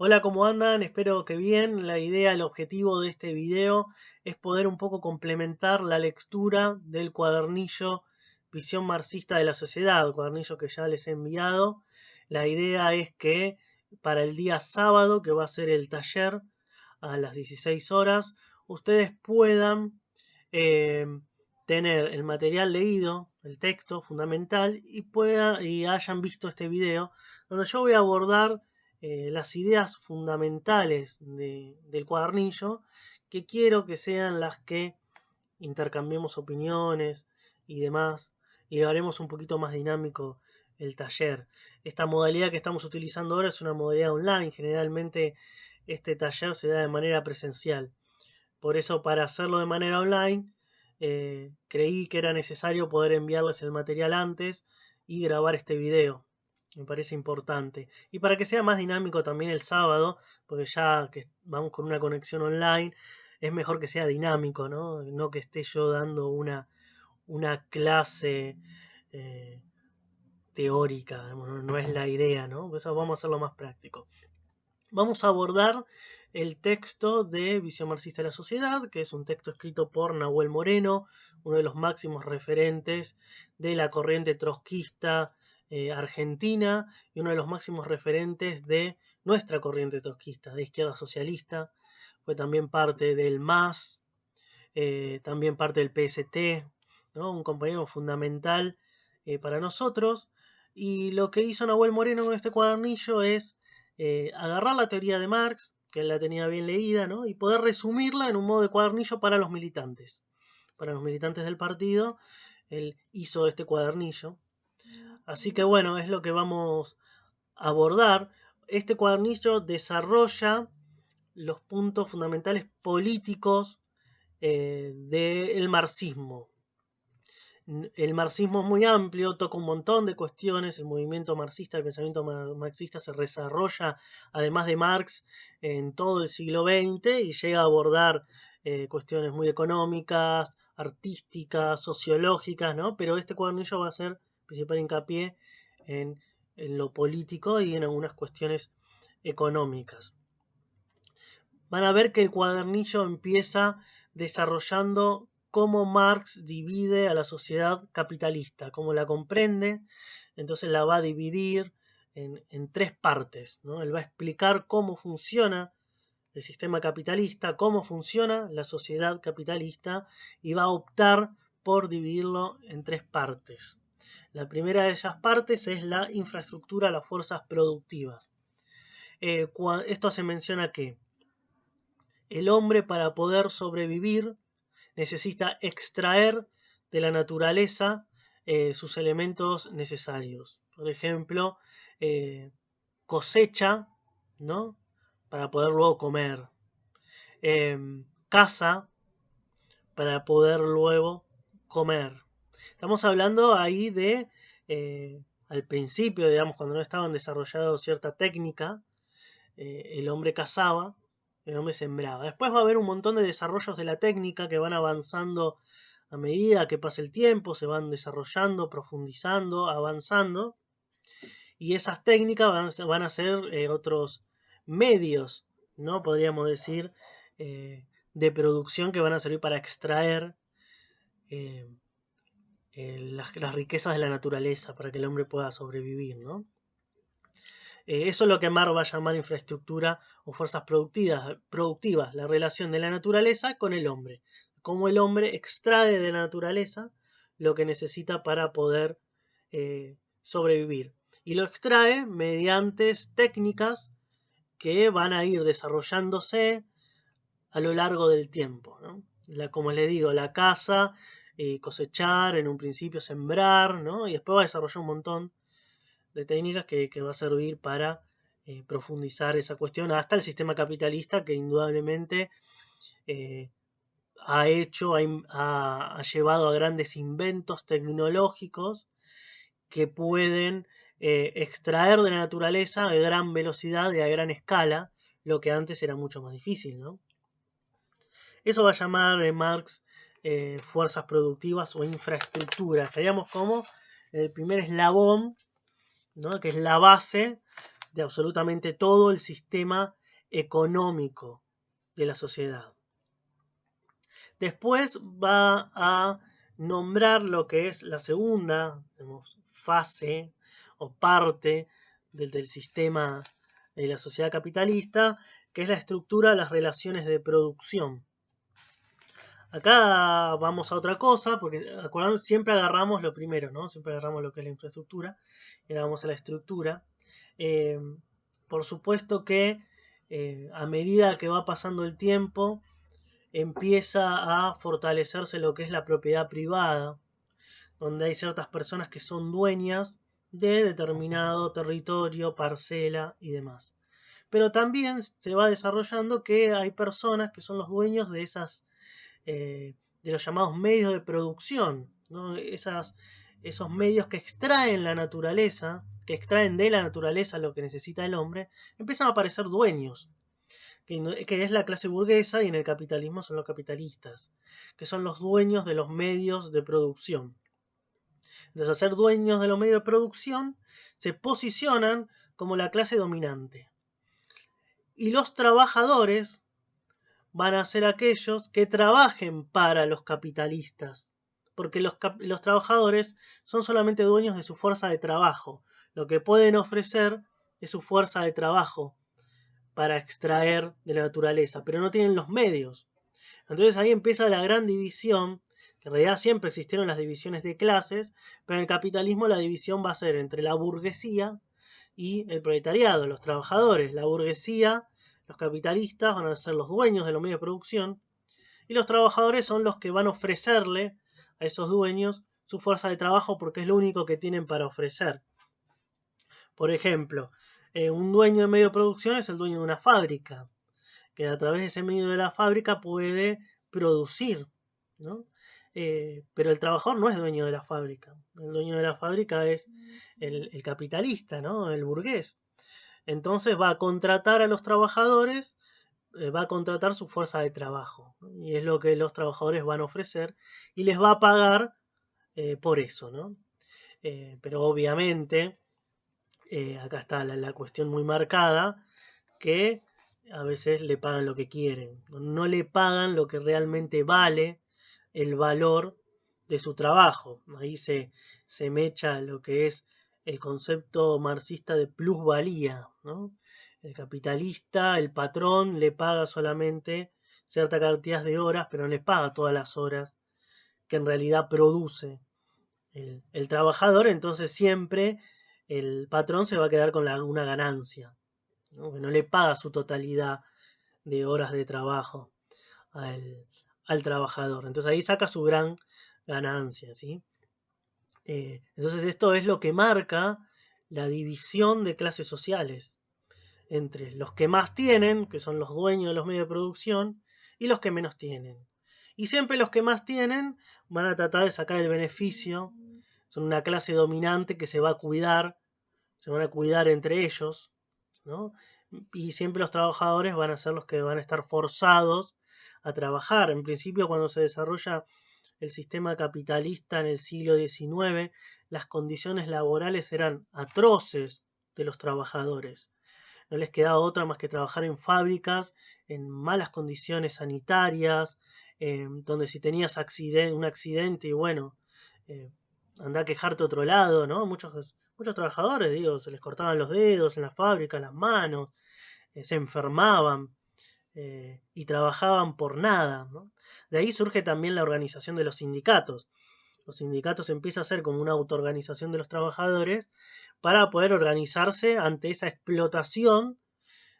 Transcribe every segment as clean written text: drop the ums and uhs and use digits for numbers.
Hola, ¿cómo andan? Espero que bien. La idea, el objetivo de este video es poder un poco complementar la lectura del cuadernillo Visión Marxista de la Sociedad, cuadernillo que ya les he enviado. La idea es que para el día sábado, que va a ser el taller a las 16 horas, ustedes puedan eh, tener el material leído, el texto fundamental, y hayan visto este video, donde yo voy a abordar las ideas fundamentales del cuadernillo, que quiero que sean las que intercambiemos opiniones y demás, y lo haremos un poquito más dinámico el taller. Esta modalidad que estamos utilizando ahora es una modalidad online, generalmente este taller se da de manera presencial. Por eso, para hacerlo de manera online, creí que era necesario poder enviarles el material antes y grabar este video. Me parece importante. Y para que sea más dinámico también el sábado, porque ya que vamos con una conexión online, es mejor que sea dinámico, ¿no? No que esté yo dando una clase eh, teórica, no es la idea, ¿no? Por eso vamos a hacerlo más práctico. Vamos a abordar el texto de Visión Marxista de la Sociedad, que es un texto escrito por Nahuel Moreno, uno de los máximos referentes de la corriente trotskista argentina y uno de los máximos referentes de nuestra corriente trotskista, de izquierda socialista. Fue también parte del MAS, también parte del PST, ¿no? Un compañero fundamental para nosotros. Y lo que hizo Nahuel Moreno con este cuadernillo es agarrar la teoría de Marx, que él la tenía bien leída, ¿no? Y poder resumirla en un modo de cuadernillo para los militantes. Para los militantes del partido, él hizo este cuadernillo. Así que bueno, es lo que vamos a abordar. Este cuadernillo desarrolla los puntos fundamentales políticos del marxismo. El marxismo es muy amplio, toca un montón de cuestiones, el movimiento marxista, el pensamiento marxista se desarrolla, además de Marx, en todo el siglo XX y llega a abordar cuestiones muy económicas, artísticas, sociológicas, ¿no? Pero este cuadernillo va a hacer principal hincapié en, en lo político y en algunas cuestiones económicas. Van a ver que el cuadernillo empieza desarrollando cómo Marx divide a la sociedad capitalista, cómo la comprende. Entonces la va a dividir en tres partes, ¿no? Él va a explicar cómo funciona el sistema capitalista, cómo funciona la sociedad capitalista y va a optar por dividirlo en tres partes. La primera de esas partes es la infraestructura, las fuerzas productivas. Esto se menciona que el hombre, para poder sobrevivir, necesita extraer de la naturaleza sus elementos necesarios. Por ejemplo, cosecha, ¿no? Para poder luego comer. Caza para poder luego comer. Estamos hablando ahí de, al principio, digamos, cuando no estaban desarrollados cierta técnica, el hombre cazaba, el hombre sembraba. Después va a haber un montón de desarrollos de la técnica que van avanzando a medida que pasa el tiempo, se van desarrollando, profundizando, avanzando, y esas técnicas van a ser otros medios, ¿no? Podríamos decir, de producción que van a servir para extraer eh, las riquezas de la naturaleza para que el hombre pueda sobrevivir, ¿no? Eso es lo que Marx va a llamar infraestructura o fuerzas productivas, la relación de la naturaleza con el hombre. Cómo el hombre extrae de la naturaleza lo que necesita para poder sobrevivir. Y lo extrae mediante técnicas que van a ir desarrollándose a lo largo del tiempo, ¿no? Como les digo, la caza, cosechar, en un principio sembrar, ¿no? Y después va a desarrollar un montón de técnicas que va a servir para profundizar esa cuestión hasta el sistema capitalista que indudablemente eh, ha hecho, ha llevado a grandes inventos tecnológicos que pueden extraer de la naturaleza a gran velocidad y a gran escala, lo que antes era mucho más difícil, ¿no? Eso va a llamar Marx fuerzas productivas o infraestructura. Estaríamos como el primer eslabón, ¿no? Que es la base de absolutamente todo el sistema económico de la sociedad. Después va a nombrar lo que es la segunda, digamos, fase o parte del sistema de la sociedad capitalista, que es la estructura de las relaciones de producción. Acá vamos a otra cosa, porque acordamos, siempre agarramos lo primero, ¿no? Siempre agarramos lo que es la infraestructura y ahora vamos a la estructura. Eh, por supuesto que a medida que va pasando el tiempo, empieza a fortalecerse lo que es la propiedad privada, donde hay ciertas personas que son dueñas de determinado territorio, parcela y demás. Pero también se va desarrollando que hay personas que son los dueños de esas, de los llamados medios de producción, ¿no? Esos medios que extraen la naturaleza, que extraen de la naturaleza lo que necesita el hombre, empiezan a aparecer dueños, que es la clase burguesa, y en el capitalismo son los capitalistas, que son los dueños de los medios de producción. Entonces, al ser dueños de los medios de producción, se posicionan como la clase dominante. Y los trabajadores van a ser aquellos que trabajen para los capitalistas, porque los trabajadores son solamente dueños de su fuerza de trabajo. Lo que pueden ofrecer es su fuerza de trabajo para extraer de la naturaleza, pero no tienen los medios. Entonces ahí empieza la gran división, que en realidad siempre existieron las divisiones de clases, pero en el capitalismo la división va a ser entre la burguesía y el proletariado, los trabajadores. La burguesía, los capitalistas van a ser los dueños de los medios de producción, y los trabajadores son los que van a ofrecerle a esos dueños su fuerza de trabajo, porque es lo único que tienen para ofrecer. Por ejemplo, un dueño de medio de producción es el dueño de una fábrica, que a través de ese medio de la fábrica puede producir, ¿no? Pero el trabajador no es dueño de la fábrica. El dueño de la fábrica es el capitalista, ¿no? El burgués. Entonces va a contratar a los trabajadores, va a contratar su fuerza de trabajo, ¿no? Y es lo que los trabajadores van a ofrecer y les va a pagar por eso, ¿no? Pero obviamente, acá está la cuestión muy marcada, que a veces le pagan lo que quieren, no le pagan lo que realmente vale el valor de su trabajo. Ahí se mecha lo que es el concepto marxista de plusvalía, ¿no? El capitalista, el patrón, le paga solamente cierta cantidad de horas, pero no le paga todas las horas que en realidad produce el trabajador. Entonces siempre el patrón se va a quedar con una ganancia, ¿no? Que no le paga su totalidad de horas de trabajo al trabajador. Entonces ahí saca su gran ganancia, ¿sí? Entonces esto es lo que marca la división de clases sociales entre los que más tienen, que son los dueños de los medios de producción, y los que menos tienen. Y siempre los que más tienen van a tratar de sacar el beneficio. Son una clase dominante que se va a cuidar, se van a cuidar entre ellos, ¿no? Y siempre los trabajadores van a ser los que van a estar forzados a trabajar. En principio, cuando se desarrolla el sistema capitalista en el siglo XIX, las condiciones laborales eran atroces de los trabajadores. No les quedaba otra más que trabajar en fábricas, en malas condiciones sanitarias, donde si tenías un accidente y bueno, eh, andá a quejarte a otro lado, ¿no? Muchos trabajadores, digo, se les cortaban los dedos en la fábrica, las manos, se enfermaban y trabajaban por nada, ¿no? De ahí surge también la organización de los sindicatos. Los sindicatos empiezan a ser como una autoorganización de los trabajadores para poder organizarse ante esa explotación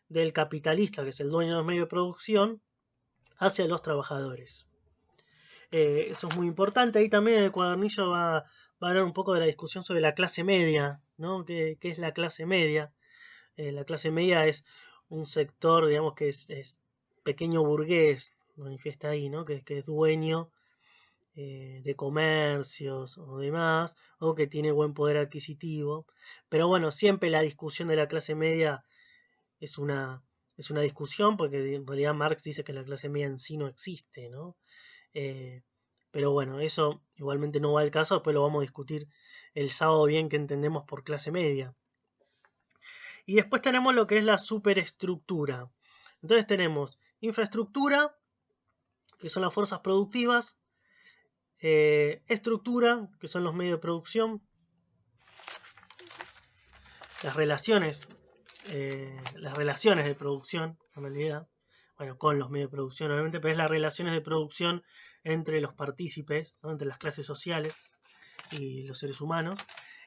del capitalista, que es el dueño de los medios de producción, hacia los trabajadores. Eso es muy importante. Ahí también en el cuadernillo va a hablar un poco de la discusión sobre la clase media, ¿no? ¿Qué es la clase media? La clase media es un sector, digamos, que es pequeño burgués, manifiesta ahí, ¿no? Que es dueño de comercios o demás, o que tiene buen poder adquisitivo. Pero bueno, siempre la discusión de la clase media es es una discusión, porque en realidad Marx dice que la clase media en sí no existe, ¿no? Eh, pero bueno, eso igualmente no va al caso, después lo vamos a discutir el sábado bien que entendemos por clase media. Y después tenemos lo que es la superestructura. Entonces tenemos infraestructura, que son las fuerzas productivas, estructura, que son los medios de producción, las relaciones de producción, en realidad, bueno, con los medios de producción obviamente, pero es las relaciones de producción entre los partícipes, ¿no? Entre las clases sociales y los seres humanos.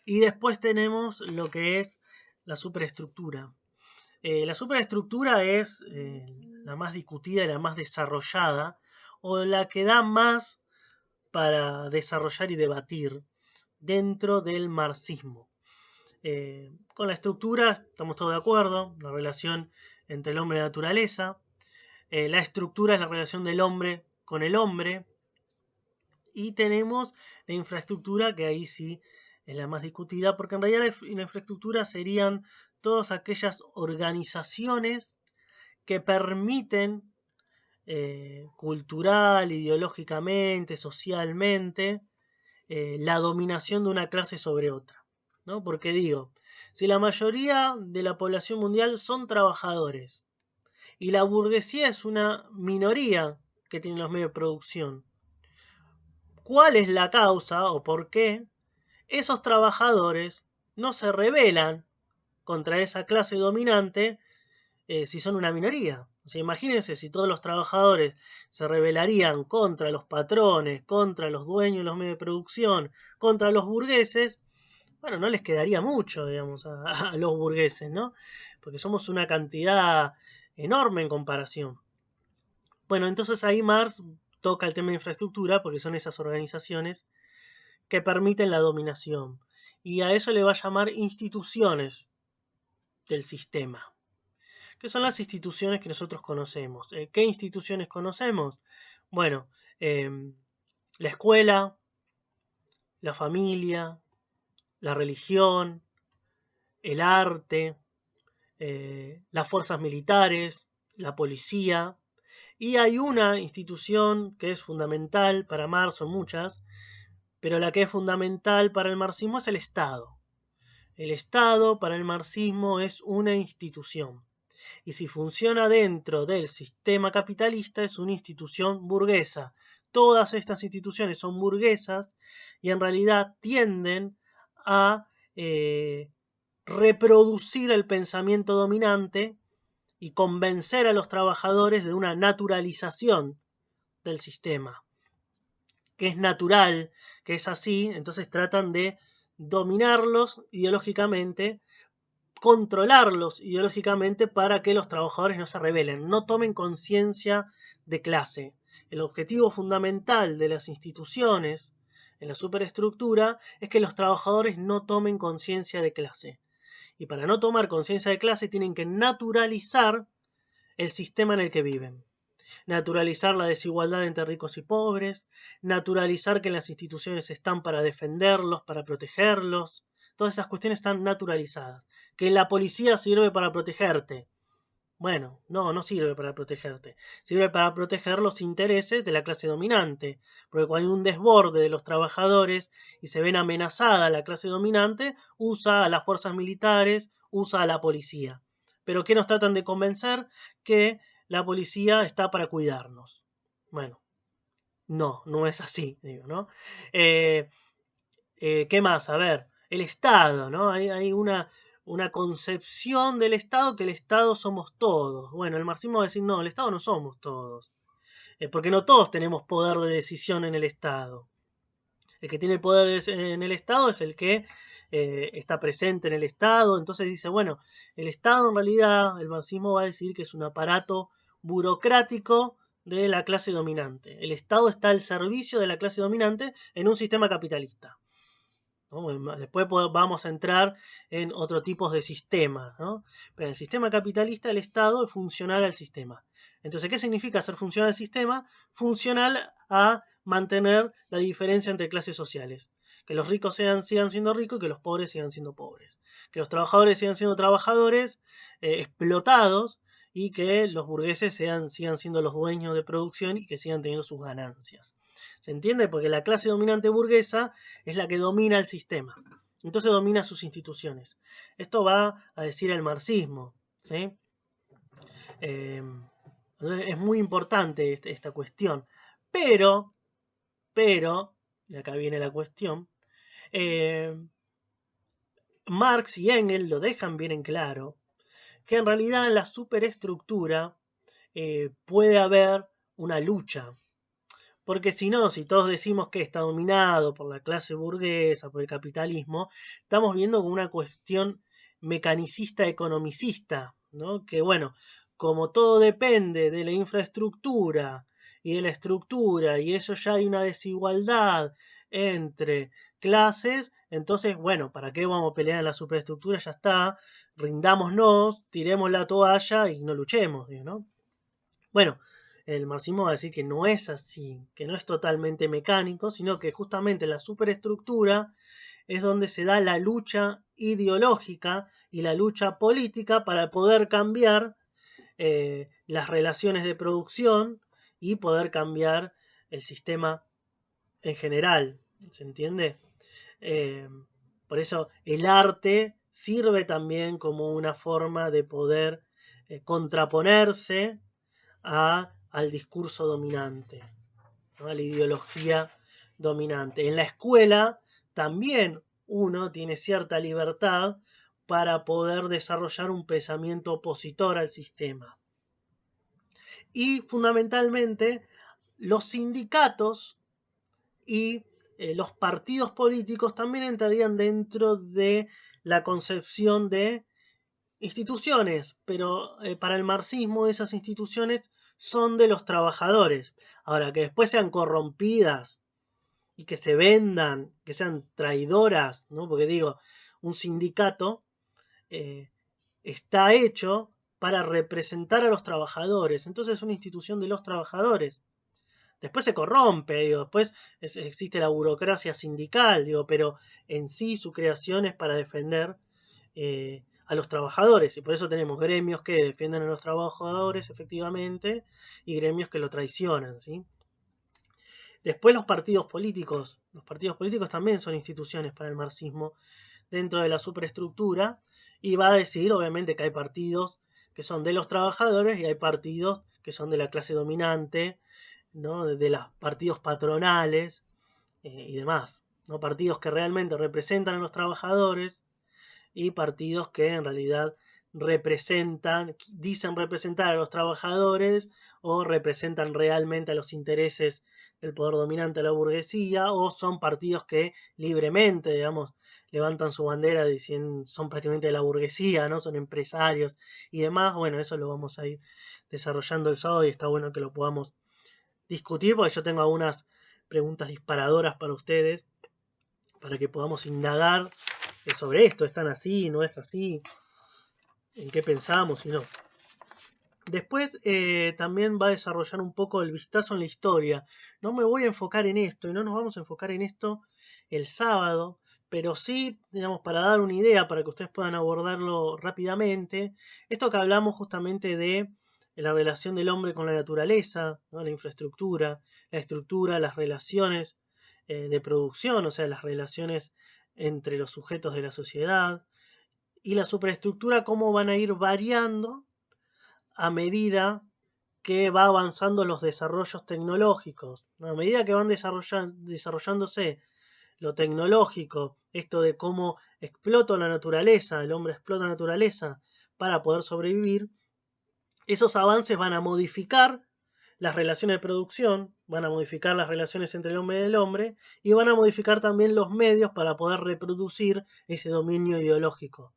Y después tenemos lo que es la superestructura. La superestructura es la más discutida y la más desarrollada, o la que da más para desarrollar y debatir dentro del marxismo. Con la estructura estamos todos de acuerdo, la relación entre el hombre y la naturaleza. La estructura es la relación del hombre con el hombre. Y tenemos la infraestructura, que ahí sí es la más discutida, porque en realidad la infraestructura serían todas aquellas organizaciones que permiten cultural, ideológicamente, socialmente, la dominación de una clase sobre otra, ¿no? Porque digo, si la mayoría de la población mundial son trabajadores y la burguesía es una minoría que tiene los medios de producción, ¿cuál es la causa o por qué esos trabajadores no se rebelan contra esa clase dominante si son una minoría? O sea, imagínense si todos los trabajadores se rebelarían contra los patrones, contra los dueños de los medios de producción, contra los burgueses. Bueno, no les quedaría mucho, digamos, a los burgueses, ¿no? Porque somos una cantidad enorme en comparación. Bueno, entonces ahí Marx toca el tema de infraestructura, porque son esas organizaciones que permiten la dominación. Y a eso le va a llamar instituciones del sistema, que son las instituciones que nosotros conocemos. ¿Qué instituciones conocemos? Bueno, la escuela, la familia, la religión, el arte, las fuerzas militares, la policía. Y hay una institución que es fundamental para Marx, son muchas, pero la que es fundamental para el marxismo es el Estado. El Estado para el marxismo es una institución. Y si funciona dentro del sistema capitalista es una institución burguesa. Todas estas instituciones son burguesas y en realidad tienden a reproducir el pensamiento dominante y convencer a los trabajadores de una naturalización del sistema, que es natural, que es así, entonces tratan de dominarlos ideológicamente, controlarlos ideológicamente para que los trabajadores no se rebelen, no tomen conciencia de clase. El objetivo fundamental de las instituciones en la superestructura es que los trabajadores no tomen conciencia de clase. Y para no tomar conciencia de clase tienen que naturalizar el sistema en el que viven. Naturalizar la desigualdad entre ricos y pobres, naturalizar que las instituciones están para defenderlos, para protegerlos. Todas esas cuestiones están naturalizadas. Que la policía sirve para protegerte. Bueno, no sirve para protegerte. Sirve para proteger los intereses de la clase dominante. Porque cuando hay un desborde de los trabajadores y se ven amenazada la clase dominante, usa a las fuerzas militares, usa a la policía. Pero ¿qué nos tratan de convencer? Que la policía está para cuidarnos. Bueno, no es así, digo, ¿no? ¿Qué más? A ver, el Estado, ¿no? Hay una concepción del Estado, que el Estado somos todos. Bueno, el marxismo va a decir, no, el Estado no somos todos. Porque no todos tenemos poder de decisión en el Estado. El que tiene poder en el Estado es el que está presente en el Estado. Entonces dice, bueno, el Estado en realidad, el marxismo va a decir que es un aparato burocrático de la clase dominante. El Estado está al servicio de la clase dominante en un sistema capitalista, ¿no? Después vamos a entrar en otro tipo de sistemas, ¿no? Pero en el sistema capitalista el Estado es funcional al sistema. Entonces, ¿qué significa ser funcional al sistema? Funcional a mantener la diferencia entre clases sociales. Que los ricos sigan siendo ricos y que los pobres sigan siendo pobres. Que los trabajadores sigan siendo trabajadores explotados y que los burgueses sigan siendo los dueños de producción y que sigan teniendo sus ganancias. ¿Se entiende? Porque la clase dominante burguesa es la que domina el sistema. Entonces domina sus instituciones. Esto va a decir el marxismo, ¿sí? Eh, es muy importante esta cuestión. Pero, y acá viene la cuestión, eh, Marx y Engels lo dejan bien en claro, que en realidad en la superestructura puede haber una lucha. Porque si no, si todos decimos que está dominado por la clase burguesa, por el capitalismo, estamos viendo como una cuestión mecanicista economicista, ¿no? Que bueno, como todo depende de la infraestructura y de la estructura, y eso ya hay una desigualdad entre clases, entonces, bueno, ¿para qué vamos a pelear en la superestructura? Ya está, rindámonos, tiremos la toalla y no luchemos, ¿no? Bueno, el marxismo va a decir que no es así, que no es totalmente mecánico, sino que justamente la superestructura es donde se da la lucha ideológica y la lucha política para poder cambiar las relaciones de producción y poder cambiar el sistema en general. ¿Se entiende? Eh, por eso el arte sirve también como una forma de poder contraponerse al discurso dominante, ¿no? A la ideología dominante. En la escuela también uno tiene cierta libertad para poder desarrollar un pensamiento opositor al sistema. Y fundamentalmente los sindicatos y los partidos políticos también entrarían dentro de la concepción de instituciones, pero para el marxismo esas instituciones son de los trabajadores. Ahora, que después sean corrompidas y que se vendan, que sean traidoras, ¿no? Porque digo, un sindicato eh, está hecho para representar a los trabajadores, entonces es una institución de los trabajadores. Después se corrompe, digo, después existe la burocracia sindical, digo, pero en sí su creación es para defender a los trabajadores. Y por eso tenemos gremios que defienden a los trabajadores, efectivamente, y gremios que lo traicionan, ¿sí? Después los partidos políticos también son instituciones para el marxismo dentro de la superestructura, y va a decir, obviamente, que hay partidos que son de los trabajadores y hay partidos que son de la clase dominante, ¿no? De los partidos patronales y demás, ¿no? Partidos que realmente representan a los trabajadores y partidos que en realidad representan, dicen representar a los trabajadores o representan realmente a los intereses del poder dominante de la burguesía, o son partidos que libremente, digamos, levantan su bandera diciendo son prácticamente de la burguesía, ¿no? Son empresarios y demás. Bueno, eso lo vamos a ir desarrollando el sábado y está bueno que lo podamos discutir porque yo tengo algunas preguntas disparadoras para ustedes para que podamos indagar sobre esto. ¿Están así? ¿No es así? ¿En qué pensamos y no? Después también va a desarrollar un poco el vistazo en la historia. No me voy a enfocar en esto y no nos vamos a enfocar en esto el sábado, pero sí, digamos, para dar una idea, para que ustedes puedan abordarlo rápidamente, esto que hablamos justamente de la relación del hombre con la naturaleza, ¿no? La infraestructura, la estructura, las relaciones de producción, o sea, las relaciones entre los sujetos de la sociedad, y la superestructura, cómo van a ir variando a medida que va avanzando los desarrollos tecnológicos. A medida que van desarrollándose lo tecnológico, esto de cómo explota la naturaleza, el hombre explota la naturaleza para poder sobrevivir, esos avances van a modificar las relaciones de producción, van a modificar las relaciones entre el hombre y el hombre, y van a modificar también los medios para poder reproducir ese dominio ideológico.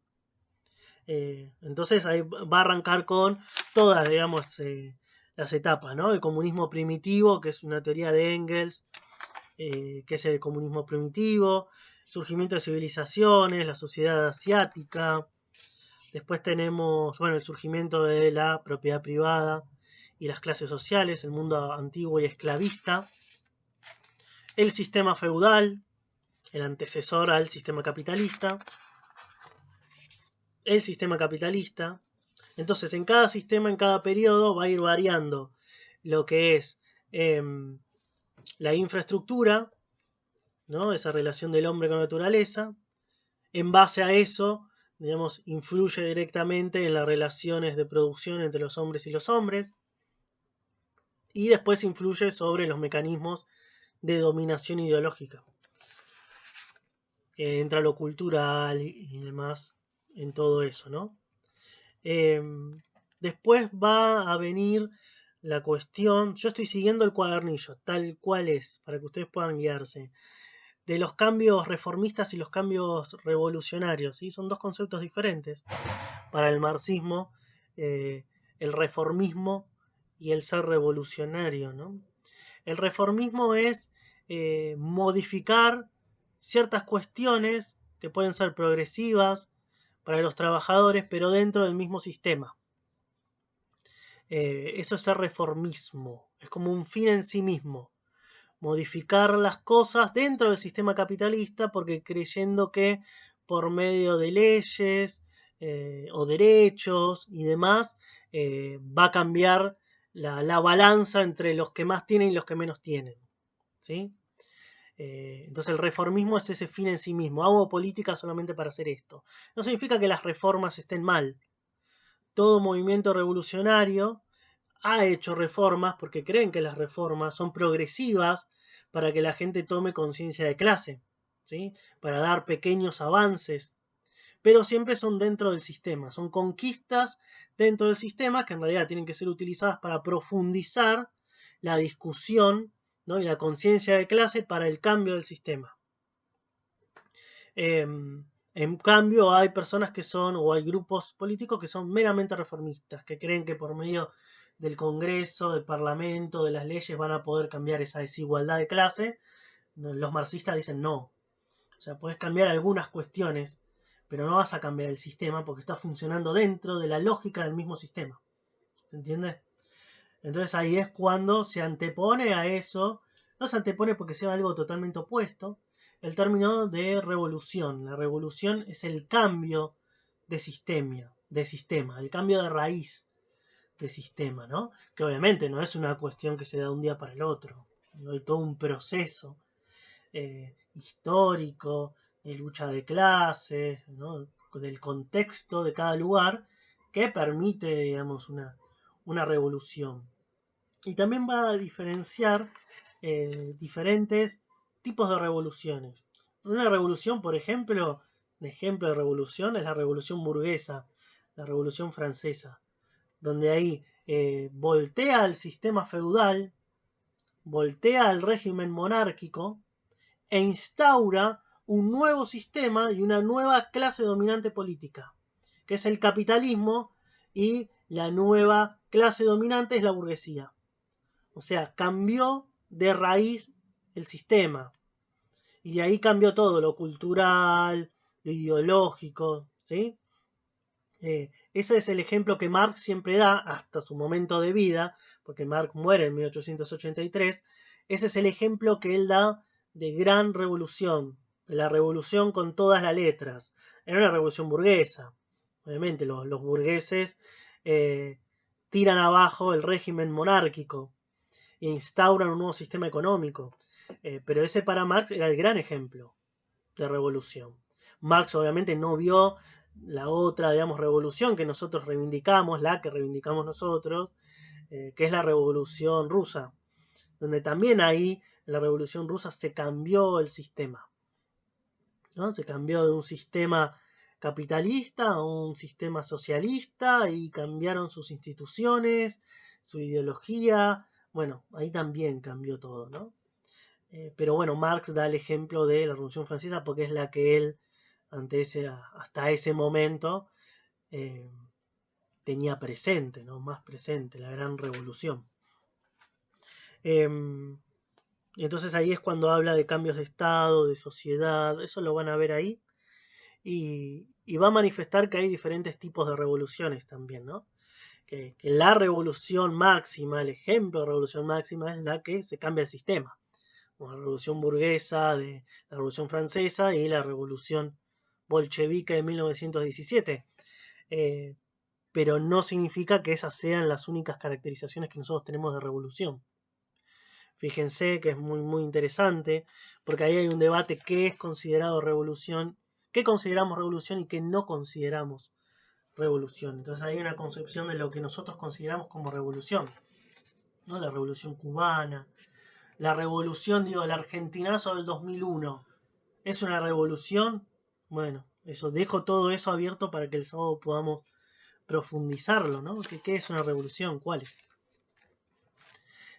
Entonces ahí va a arrancar con todas, digamos, las etapas, ¿no? El comunismo primitivo, que es una teoría de Engels, que es el comunismo primitivo, surgimiento de civilizaciones, la sociedad asiática. Después tenemos, bueno, el surgimiento de la propiedad privada y las clases sociales, el mundo antiguo y esclavista. El sistema feudal, el antecesor al sistema capitalista. El sistema capitalista. Entonces, en cada sistema, en cada periodo, va a ir variando lo que es la infraestructura, ¿no? Esa relación del hombre con la naturaleza, en base a eso, digamos, influye directamente en las relaciones de producción entre los hombres y los hombres, y después influye sobre los mecanismos de dominación ideológica. Entra lo cultural y demás en todo eso, ¿no? Después va a venir la cuestión, yo estoy siguiendo el cuadernillo, tal cual es, para que ustedes puedan guiarse, de los cambios reformistas y los cambios revolucionarios, ¿sí? Son dos conceptos diferentes para el marxismo, el reformismo y el ser revolucionario, ¿no? El reformismo es modificar ciertas cuestiones que pueden ser progresivas para los trabajadores, pero dentro del mismo sistema. Eso es ser reformismo, es como un fin en sí mismo. Modificar las cosas dentro del sistema capitalista porque creyendo que por medio de leyes o derechos y demás va a cambiar la balanza entre los que más tienen y los que menos tienen. ¿Sí? Entonces el reformismo es ese fin en sí mismo. Hago política solamente para hacer esto. No significa que las reformas estén mal. Todo movimiento revolucionario ha hecho reformas porque creen que las reformas son progresivas para que la gente tome conciencia de clase, ¿sí? Para dar pequeños avances, pero siempre son dentro del sistema, son conquistas dentro del sistema que en realidad tienen que ser utilizadas para profundizar la discusión, ¿no? Y la conciencia de clase para el cambio del sistema. En cambio, hay personas que son, o hay grupos políticos que son meramente reformistas, que creen que por medio del Congreso, del Parlamento, de las leyes van a poder cambiar esa desigualdad de clase. Los marxistas dicen no. O sea, puedes cambiar algunas cuestiones, pero no vas a cambiar el sistema porque está funcionando dentro de la lógica del mismo sistema. ¿Se entiende? Entonces ahí es cuando se antepone a eso, no se antepone porque sea algo totalmente opuesto, el término de revolución. La revolución es el cambio de sistema, el cambio de raíz de sistema, ¿no? Que obviamente no es una cuestión que se da de un día para el otro. Hay todo un proceso histórico, de lucha de clases, ¿no? Del contexto de cada lugar, que permite, digamos, una revolución. Y también va a diferenciar diferentes tipos de revoluciones. Una revolución, por ejemplo, un ejemplo de revolución es la revolución burguesa, la revolución francesa, donde ahí voltea el sistema feudal, voltea el régimen monárquico e instaura un nuevo sistema y una nueva clase dominante política, que es el capitalismo, y la nueva clase dominante es la burguesía. O sea, cambió de raíz el sistema. Y ahí cambió todo, lo cultural, lo ideológico, ¿sí? Ese es el ejemplo que Marx siempre da hasta su momento de vida, porque Marx muere en 1883. Ese es el ejemplo que él da de gran revolución, de la revolución con todas las letras. Era una revolución burguesa. Obviamente los burgueses tiran abajo el régimen monárquico e instauran un nuevo sistema económico. Pero ese para Marx era el gran ejemplo de revolución. Marx obviamente no vio la otra, digamos, revolución que nosotros reivindicamos, la que reivindicamos nosotros, que es la revolución rusa, donde también ahí en la revolución rusa se cambió el sistema, ¿no? Se cambió de un sistema capitalista a un sistema socialista y cambiaron sus instituciones, su ideología. Bueno, ahí también cambió todo, ¿no? Pero bueno, Marx da el ejemplo de la Revolución Francesa porque es la que él, hasta ese momento, eh, tenía presente, ¿no? Más presente, la gran revolución. Entonces ahí es cuando habla de cambios de Estado, de sociedad, eso lo van a ver ahí. Y va a manifestar que hay diferentes tipos de revoluciones también, ¿no? Que la revolución máxima, el ejemplo de revolución máxima es la que se cambia el sistema. La revolución burguesa de la Revolución Francesa y la revolución bolchevique de 1917. Pero no significa que esas sean las únicas caracterizaciones que nosotros tenemos de revolución. Fíjense que es muy, muy interesante, porque ahí hay un debate qué es considerado revolución qué consideramos revolución y qué no consideramos revolución. Entonces hay una concepción de lo que nosotros consideramos como revolución, ¿no? La revolución cubana, la revolución, digo, el argentinazo del 2001, ¿es una revolución? Bueno, eso, dejo todo eso abierto para que el sábado podamos profundizarlo, ¿no? ¿Qué es una revolución? ¿Cuál es?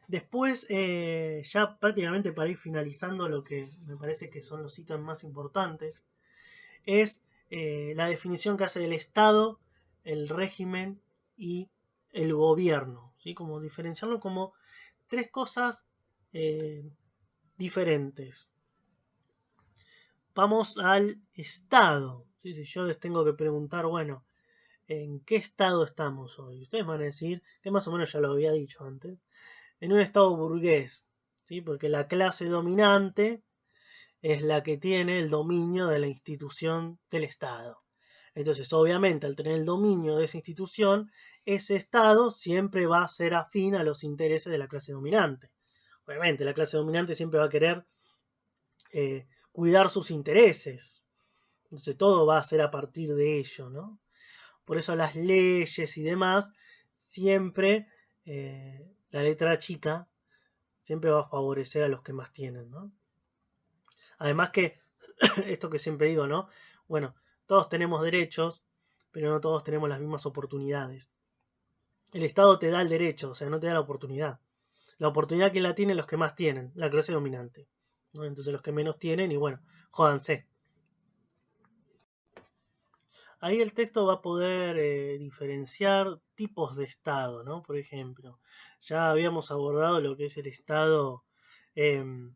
Después, ya prácticamente para ir finalizando lo que me parece que son los ítems más importantes, es la definición que hace del Estado, el régimen y el gobierno, ¿sí? Como diferenciarlo como tres cosas diferentes. Vamos al Estado. ¿Sí? Si yo les tengo que preguntar, bueno, ¿en qué estado estamos hoy? Ustedes van a decir, que más o menos ya lo había dicho antes, en un estado burgués, ¿sí? Porque la clase dominante es la que tiene el dominio de la institución del Estado. Entonces, obviamente, al tener el dominio de esa institución, ese Estado siempre va a ser afín a los intereses de la clase dominante. Obviamente, la clase dominante siempre va a querer cuidar sus intereses. Entonces, todo va a ser a partir de ello, ¿no? Por eso las leyes y demás, siempre la letra chica siempre va a favorecer a los que más tienen, ¿no? Además que, esto que siempre digo, ¿no? Bueno, todos tenemos derechos, pero no todos tenemos las mismas oportunidades. El Estado te da el derecho, o sea, no te da la oportunidad. La oportunidad que la tienen los que más tienen, la clase dominante, ¿no? Entonces los que menos tienen, y bueno, jódanse. Ahí el texto va a poder diferenciar tipos de Estado, ¿no? Por ejemplo, ya habíamos abordado lo que es el Estado em,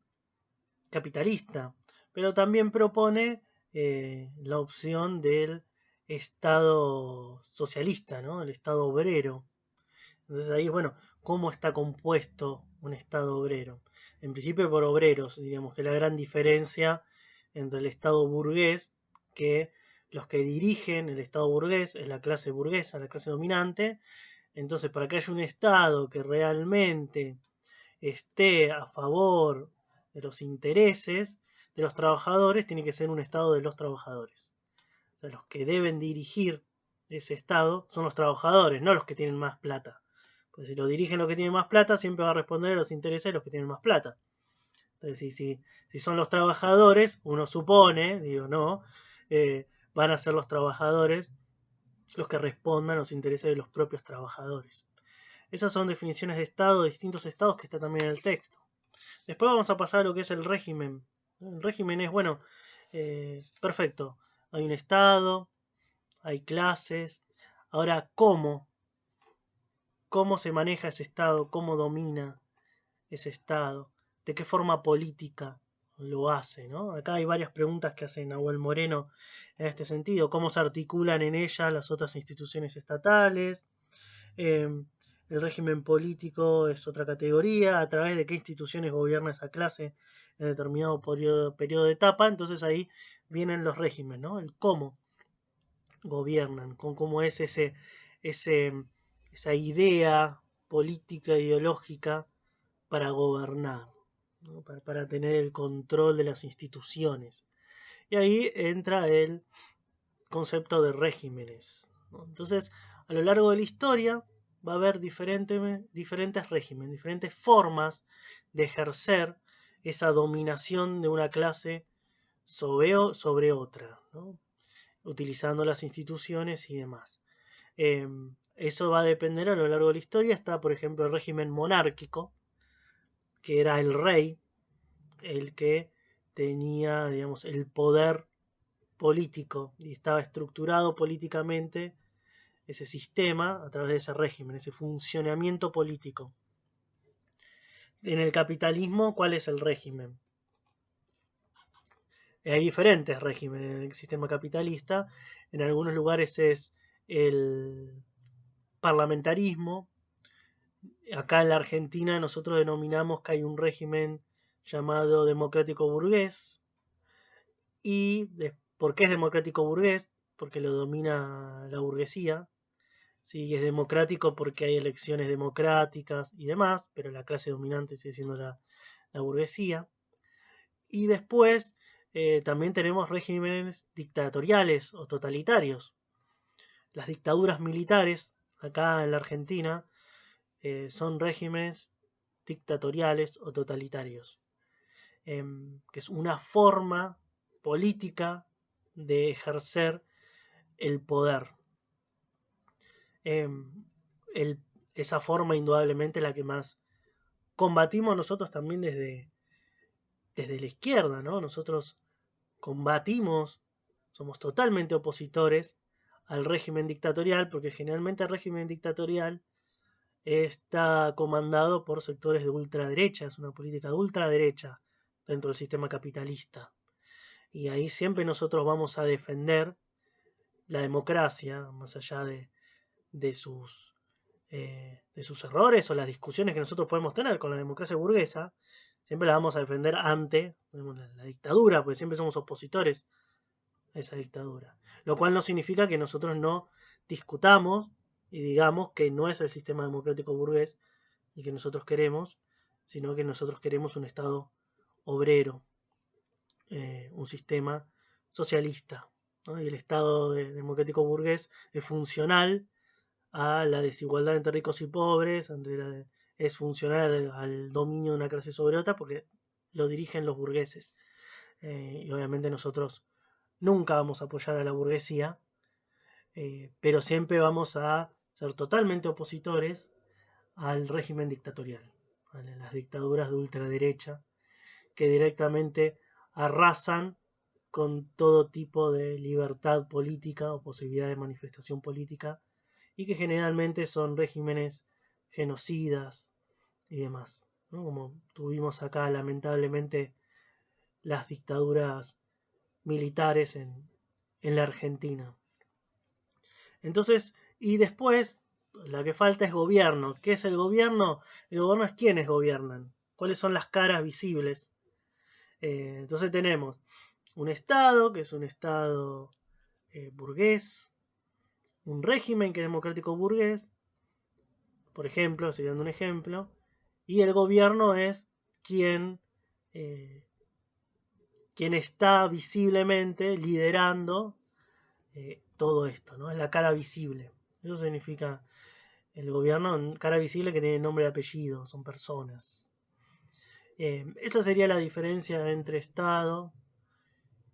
capitalista, pero también propone la opción del Estado socialista, ¿no? El Estado obrero. Entonces ahí, bueno, ¿cómo está compuesto un Estado obrero? En principio por obreros, diríamos que la gran diferencia entre el Estado burgués, que los que dirigen el Estado burgués es la clase burguesa, la clase dominante. Entonces, para que haya un Estado que realmente esté a favor de los intereses de los trabajadores, tiene que ser un Estado de los trabajadores. O sea, los que deben dirigir ese Estado son los trabajadores, no los que tienen más plata. Porque si lo dirigen los que tienen más plata, siempre va a responder a los intereses de los que tienen más plata. Entonces, si son los trabajadores, uno supone, digo, no, van a ser los trabajadores los que respondan a los intereses de los propios trabajadores. Esas son definiciones de Estado, de distintos estados que está también en el texto. Después vamos a pasar a lo que es el régimen. El régimen es, bueno, perfecto. Hay un Estado, hay clases. Ahora, ¿cómo? ¿Cómo se maneja ese Estado? ¿Cómo domina ese Estado? ¿De qué forma política lo hace? ¿No? Acá hay varias preguntas que hace Nahuel Moreno en este sentido. ¿Cómo se articulan en ella las otras instituciones estatales? El régimen político es otra categoría. ¿A través de qué instituciones gobierna esa clase en determinado periodo de etapa? Entonces ahí vienen los regímenes, ¿no? El cómo gobiernan, con cómo es esa idea política, ideológica para gobernar, ¿no? Para tener el control de las instituciones. Y ahí entra el concepto de regímenes, ¿no? Entonces, a lo largo de la historia va a haber diferentes regímenes, diferentes formas de ejercer esa dominación de una clase sobre otra, ¿no? Utilizando las instituciones y demás. Eso va a depender a lo largo de la historia. Está, por ejemplo, el régimen monárquico, que era el rey, el que tenía, digamos, el poder político y estaba estructurado políticamente ese sistema a través de ese régimen, ese funcionamiento político. En el capitalismo, ¿cuál es el régimen? Hay diferentes regímenes en el sistema capitalista. En algunos lugares es el parlamentarismo. Acá en la Argentina nosotros denominamos que hay un régimen llamado democrático burgués. ¿Y por qué es democrático burgués? Porque lo domina la burguesía. Sí, es democrático porque hay elecciones democráticas y demás, pero la clase dominante sigue siendo la burguesía. Y después también tenemos regímenes dictatoriales o totalitarios. Las dictaduras militares, acá en la Argentina, son regímenes dictatoriales o totalitarios, que es una forma política de ejercer el poder. Esa forma indudablemente la que más combatimos nosotros también desde la izquierda, ¿no? Nosotros combatimos, somos totalmente opositores al régimen dictatorial, porque generalmente el régimen dictatorial está comandado por sectores de ultraderecha, es una política de ultraderecha dentro del sistema capitalista. Y ahí siempre nosotros vamos a defender la democracia, más allá de sus errores o las discusiones que nosotros podemos tener con la democracia burguesa, siempre la vamos a defender ante la dictadura, porque siempre somos opositores a esa dictadura. Lo cual no significa que nosotros no discutamos y digamos que no es el sistema democrático burgués y que nosotros queremos, sino que nosotros queremos un Estado obrero, un sistema socialista, ¿no? Y el Estado democrático burgués es funcional a la desigualdad entre ricos y pobres, es funcional al dominio de una clase sobre otra porque lo dirigen los burgueses. Y obviamente nosotros nunca vamos a apoyar a la burguesía, pero siempre vamos a ser totalmente opositores al régimen dictatorial, a las dictaduras de ultraderecha que directamente arrasan con todo tipo de libertad política o posibilidad de manifestación política y que generalmente son regímenes genocidas y demás, ¿no? Como tuvimos acá lamentablemente las dictaduras militares en la Argentina. Entonces, y después, la que falta es gobierno. ¿Qué es el gobierno? El gobierno es quiénes gobiernan, cuáles son las caras visibles. Entonces tenemos un Estado, que es un Estado burgués, un régimen que es democrático burgués, por ejemplo, estoy dando un ejemplo, y el gobierno es quien, eh, quien está visiblemente liderando todo esto, ¿no? Es la cara visible. Eso significa el gobierno, cara visible que tiene nombre y apellido, son personas. Esa sería la diferencia entre Estado,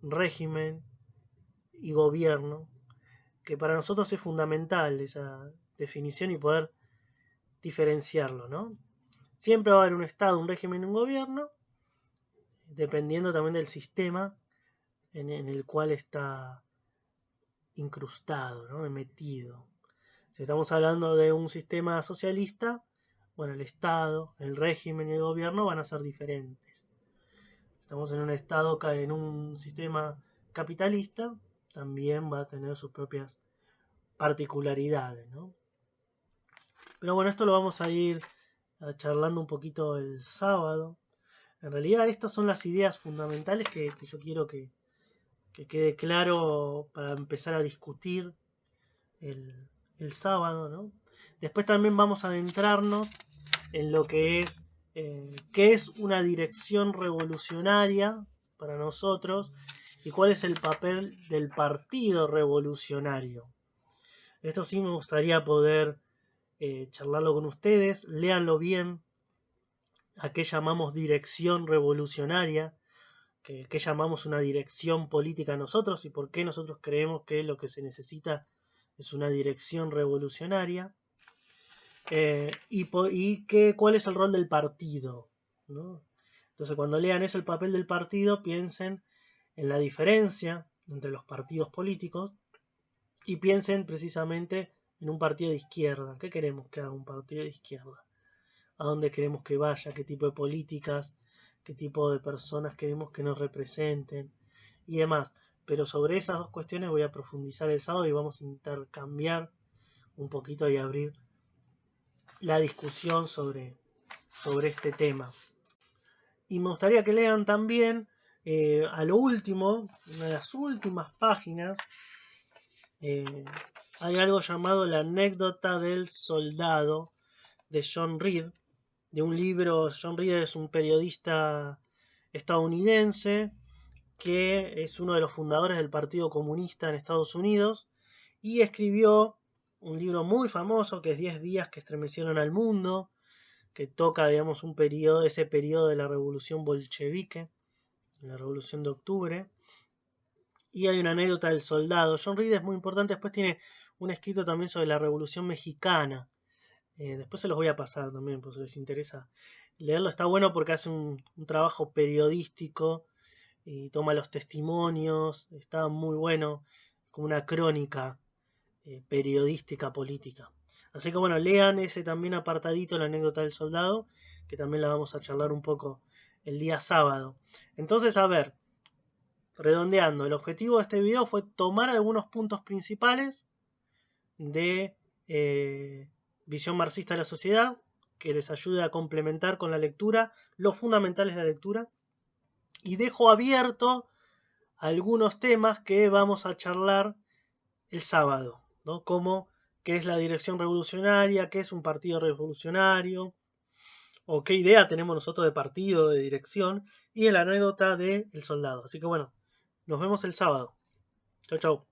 régimen y gobierno, que para nosotros es fundamental esa definición y poder diferenciarlo, ¿no? Siempre va a haber un Estado, un régimen y un gobierno, dependiendo también del sistema en el cual está incrustado, ¿no? Metido. Si estamos hablando de un sistema socialista, bueno, el Estado, el régimen y el gobierno van a ser diferentes. Estamos en un Estado, en un sistema capitalista, también va a tener sus propias particularidades, ¿no? Pero bueno, esto lo vamos a ir charlando un poquito el sábado. En realidad estas son las ideas fundamentales que yo quiero que quede claro para empezar a discutir el sábado, ¿no? Después también vamos a adentrarnos en lo que es qué es una dirección revolucionaria para nosotros y cuál es el papel del partido revolucionario. Esto sí me gustaría poder charlarlo con ustedes, léanlo bien, a qué llamamos dirección revolucionaria, qué llamamos una dirección política nosotros y por qué nosotros creemos que lo que se necesita es una dirección revolucionaria. Cuál es el rol del partido, ¿no? Entonces cuando lean eso, el papel del partido, piensen en la diferencia entre los partidos políticos y piensen precisamente en un partido de izquierda. ¿Qué queremos que haga un partido de izquierda? ¿A dónde queremos que vaya? ¿Qué tipo de políticas? ¿Qué tipo de personas queremos que nos representen? Y demás. Pero sobre esas dos cuestiones voy a profundizar el sábado y vamos a intercambiar un poquito y abrir la discusión sobre este tema. Y me gustaría que lean también a lo último, una de las últimas páginas, hay algo llamado La anécdota del soldado de John Reed, de un libro. John Reed es un periodista estadounidense que es uno de los fundadores del Partido Comunista en Estados Unidos, y escribió un libro muy famoso que es 10 días que estremecieron al mundo, que toca, digamos, ese periodo de la revolución bolchevique, la revolución de octubre. Y hay una anécdota del soldado. John Reed es muy importante, después tiene un escrito también sobre la revolución mexicana. Después se los voy a pasar también, por si les interesa leerlo. Está bueno porque hace un trabajo periodístico y toma los testimonios. Está muy bueno, como una crónica periodística política. Así que bueno, lean ese también apartadito, la anécdota del soldado, que también la vamos a charlar un poco el día sábado. Entonces, a ver, redondeando, el objetivo de este video fue tomar algunos puntos principales de visión marxista de la sociedad, que les ayude a complementar con la lectura lo fundamental es la lectura, y dejo abierto algunos temas que vamos a charlar el sábado, ¿no? Como qué es la dirección revolucionaria, qué es un partido revolucionario, o qué idea tenemos nosotros de partido, de dirección, y la anécdota del soldado. Así que bueno, nos vemos el sábado. Chau, chau.